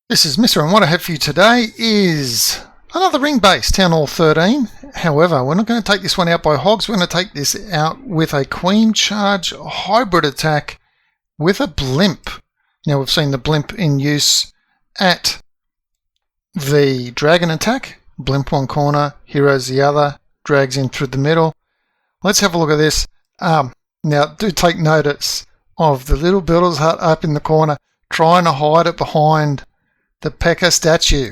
This is Mr. and what I have for you today is another ring base, Town Hall 13. However, we're not going to take this one out by hogs. We're going to take this out with a Queen Charge hybrid attack with a Blimp. Now, we've seen the Blimp in use at the Dragon attack. Blimp one corner, Heroes the other, drags in through the middle. Let's have a look at this. Now, do take notice of the little builder's hut up in the corner, trying to hide it behind the P.E.K.K.A. statue.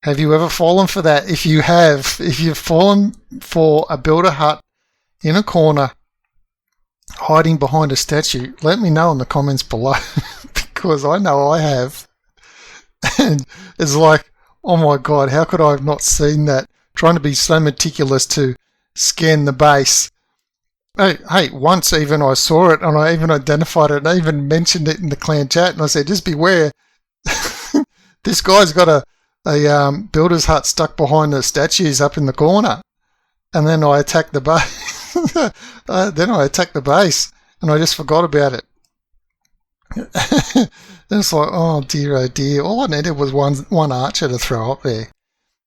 Have you ever fallen for that? If you have, if you've fallen for a builder hut in a corner hiding behind a statue, let me know in the comments below because I know I have. And it's like, oh my god, how could I have not seen that? Trying to be so meticulous to scan the base. Hey, once even I saw it and I even identified it and I even mentioned it in the clan chat and I said, just beware. This guy's got a builder's hut stuck behind the statues up in the corner. And then I attacked the base. And I just forgot about it. And it's like, oh dear. All I needed was one archer to throw up there.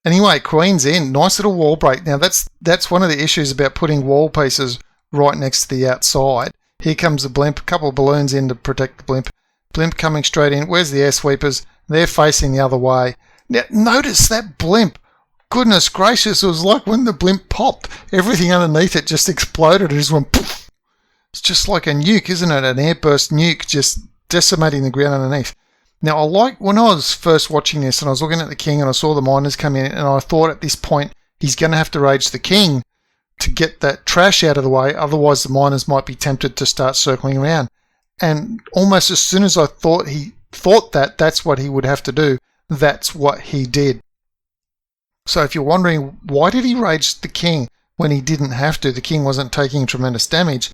Anyway, Queen's in. Nice little wall break. Now that's one of the issues about putting wall pieces right next to the outside. Here comes the Blimp. A couple of balloons in to protect the Blimp. Blimp coming straight in. Where's the air sweepers? They're facing the other way. Now, notice that Blimp. Goodness gracious, it was like when the Blimp popped, everything underneath it just exploded. It just went poof. It's just like a nuke, isn't it? An airburst nuke just decimating the ground underneath. Now, I like when I was first watching this and I was looking at the king and I saw the miners come in and I thought at this point he's going to have to rage the king to get that trash out of the way, otherwise the miners might be tempted to start circling around. And almost as soon as I thought he thought that's what he would have to do, that's what he did. So if you're wondering why did he rage the king when he didn't have to, the king wasn't taking tremendous damage,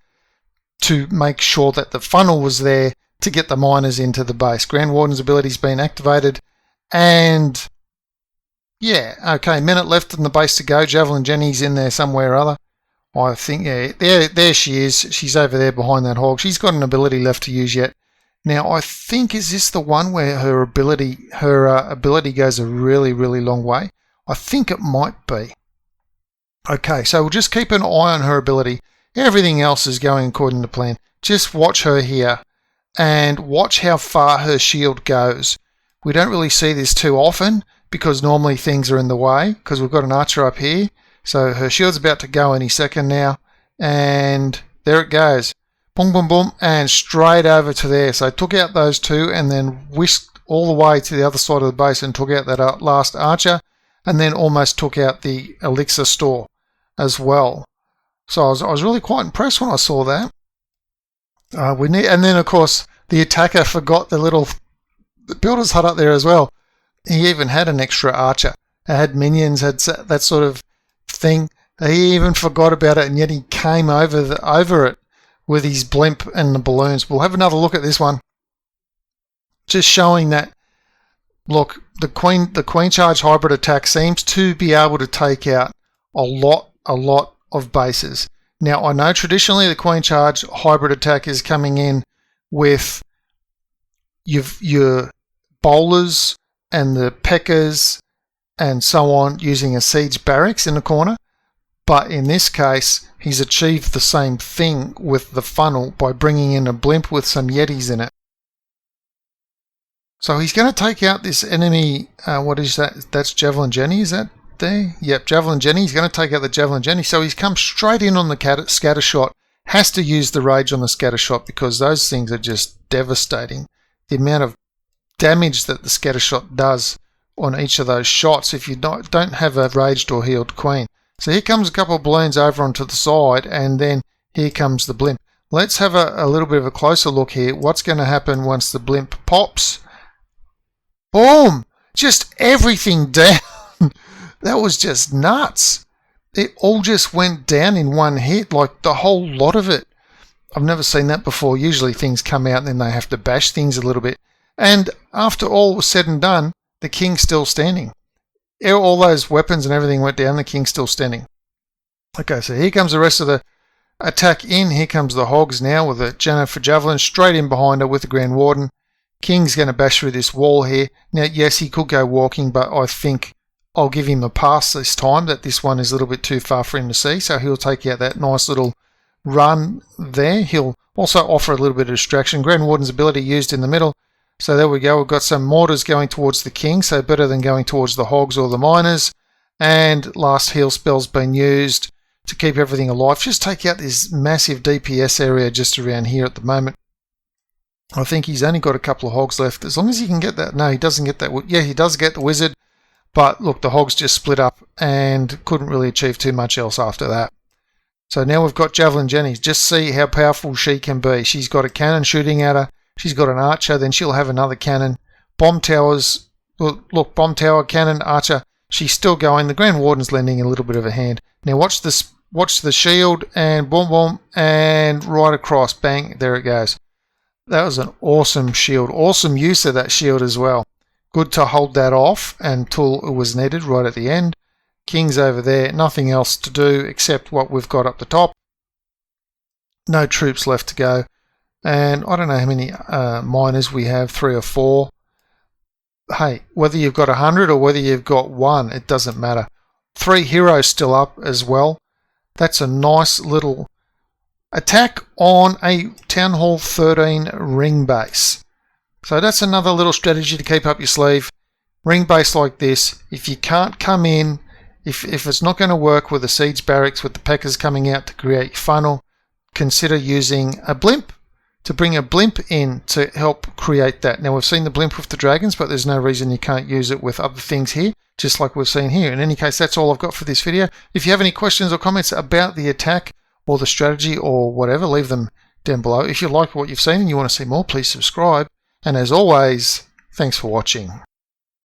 to make sure that the funnel was there to get the miners into the base. Grand Warden's ability's been activated, and yeah, okay, minute left in the base to go. Javelin Jenny's in there somewhere or other. I think, yeah, there she is. She's over there behind that hog. She's got an ability left to use yet. Now, I think, is this the one where her ability goes a really, really long way? I think it might be. Okay, so we'll just keep an eye on her ability. Everything else is going according to plan. Just watch her here and watch how far her shield goes. We don't really see this too often because normally things are in the way because we've got an archer up here. So her shield's about to go any second now. And there it goes. Boom, boom, boom. And straight over to there. So I took out those two and then whisked all the way to the other side of the base and took out that last archer. And then almost took out the elixir store as well. So I was really quite impressed when I saw that. And then, of course, the attacker forgot the builder's hut up there as well. He even had an extra archer. It had minions, had that sort of thing. He even forgot about it, and yet he came over it with his Blimp and the balloons. We'll have another look at this one. Just showing that, look, the Queen Charge hybrid attack seems to be able to take out a lot of bases. Now, I know traditionally the Queen Charge hybrid attack is coming in with your bowlers and the P.E.K.K.A.s and so on using a siege barracks in the corner. But in this case, he's achieved the same thing with the funnel by bringing in a Blimp with some Yetis in it. So he's going to take out this enemy, what is that? That's Javelin Jenny, is that there? Yep, Javelin Jenny. He's going to take out the Javelin Jenny. So he's come straight in on the scatter shot. Has to use the rage on the scatter shot because those things are just devastating. The amount of damage that the scatter shot does on each of those shots if you don't have a raged or healed queen. So here comes a couple of balloons over onto the side, and then here comes the Blimp. Let's have a little bit of a closer look here. What's going to happen once the Blimp pops? Boom! Just everything down. That was just nuts. It all just went down in one hit, like the whole lot of it. I've never seen that before. Usually things come out and then they have to bash things a little bit. And after all was said and done, the king's still standing. All those weapons and everything went down, the king's still standing. Okay, so here comes the rest of the attack in. Here comes the hogs now with a Jennifer Javelin straight in behind her with the Grand Warden. King's going to bash through this wall here. Now, yes, he could go walking, but I think I'll give him a pass this time, that this one is a little bit too far for him to see. So he'll take out that nice little run there. He'll also offer a little bit of distraction. Grand Warden's ability used in the middle. So there we go. We've got some mortars going towards the king, so better than going towards the hogs or the miners. And last heal spell's been used to keep everything alive. Just take out this massive DPS area just around here at the moment. I think he's only got a couple of hogs left. As long as he can get that. No, he doesn't get that. Yeah, he does get the wizard. But look, the hogs just split up and couldn't really achieve too much else after that. So now we've got Javelin Jenny. Just see how powerful she can be. She's got a cannon shooting at her. She's got an archer. Then she'll have another cannon. Bomb towers. Look, bomb tower, cannon, archer. She's still going. The Grand Warden's lending a little bit of a hand. Now watch this. Watch the shield and boom, boom, and right across. Bang. There it goes. That was an awesome shield. Awesome use of that shield as well. Good to hold that off until it was needed right at the end. King's over there. Nothing else to do except what we've got up the top. No troops left to go. And I don't know how many miners we have. 3 or 4. Hey, whether you've got 100 or whether you've got 1, it doesn't matter. 3 heroes still up as well. That's a nice little attack on a Town Hall 13 ring base. So that's another little strategy to keep up your sleeve. Ring base like this, if you can't come in, if it's not going to work with the siege barracks with the Packers coming out to create funnel, consider using a blimp to bring a blimp in to help create that. Now we've seen the blimp with the dragons, but there's no reason you can't use it with other things here, just like we've seen here. In any case, that's all I've got for this video. If you have any questions or comments about the attack or the strategy or whatever, leave them down below. If you like what you've seen and you want to see more, please subscribe. And as always, thanks for watching.